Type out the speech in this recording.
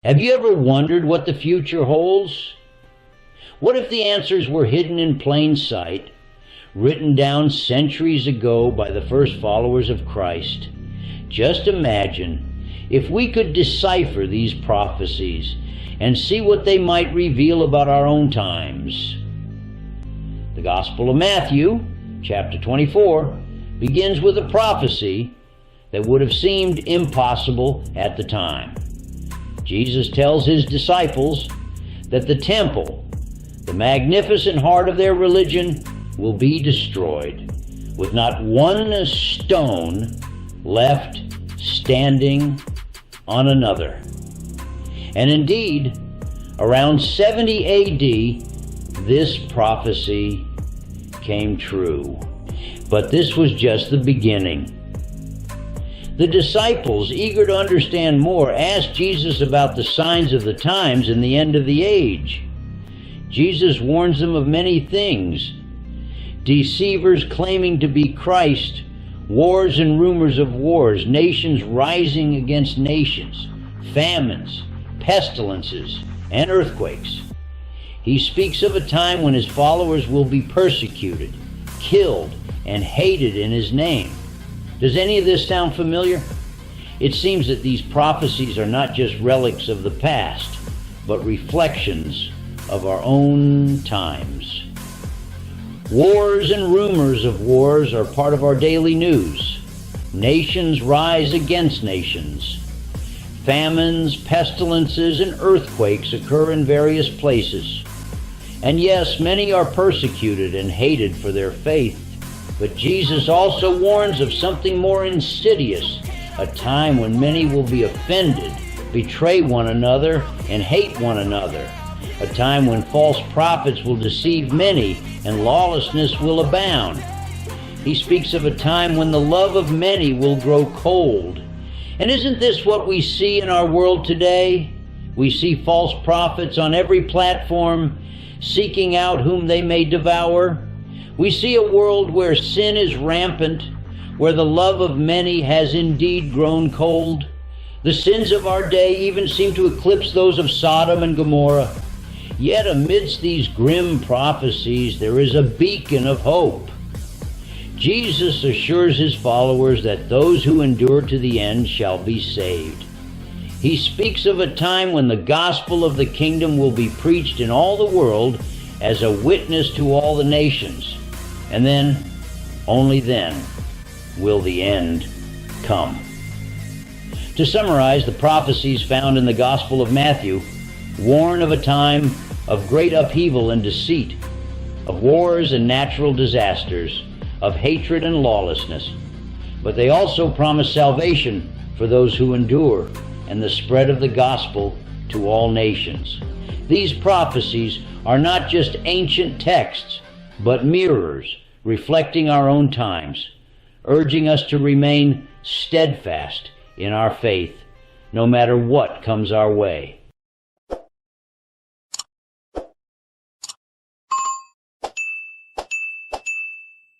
Have you ever wondered what the future holds? What if the answers were hidden in plain sight, written down centuries ago by the first followers of Christ? Just imagine if we could decipher these prophecies and see what they might reveal about our own times. The Gospel of Matthew, chapter 24, begins with a prophecy that would have seemed impossible at the time. Jesus tells his disciples that the temple, the magnificent heart of their religion, will be destroyed, with not one stone left standing on another. And indeed, around 70 A.D., this prophecy came true. But this was just the beginning. The disciples, eager to understand more, asked Jesus about the signs of the times and the end of the age. Jesus warns them of many things: deceivers claiming to be Christ, wars and rumors of wars, nations rising against nations, famines, pestilences, and earthquakes. He speaks of a time when his followers will be persecuted, killed, and hated in his name. Does any of this sound familiar? It seems that these prophecies are not just relics of the past, but reflections of our own times. Wars and rumors of wars are part of our daily news. Nations rise against nations. Famines, pestilences, and earthquakes occur in various places. And yes, many are persecuted and hated for their faith. But Jesus also warns of something more insidious, a time when many will be offended, betray one another, and hate one another. A time when false prophets will deceive many and lawlessness will abound. He speaks of a time when the love of many will grow cold. And isn't this what we see in our world today? We see false prophets on every platform, seeking out whom they may devour. We see a world where sin is rampant, where the love of many has indeed grown cold. The sins of our day even seem to eclipse those of Sodom and Gomorrah. Yet amidst these grim prophecies, there is a beacon of hope. Jesus assures his followers that those who endure to the end shall be saved. He speaks of a time when the gospel of the kingdom will be preached in all the world as a witness to all the nations. And then, only then, will the end come. To summarize, the prophecies found in the Gospel of Matthew warn of a time of great upheaval and deceit, of wars and natural disasters, of hatred and lawlessness. But they also promise salvation for those who endure and the spread of the gospel to all nations. These prophecies are not just ancient texts, but mirrors reflecting our own times, urging us to remain steadfast in our faith, no matter what comes our way.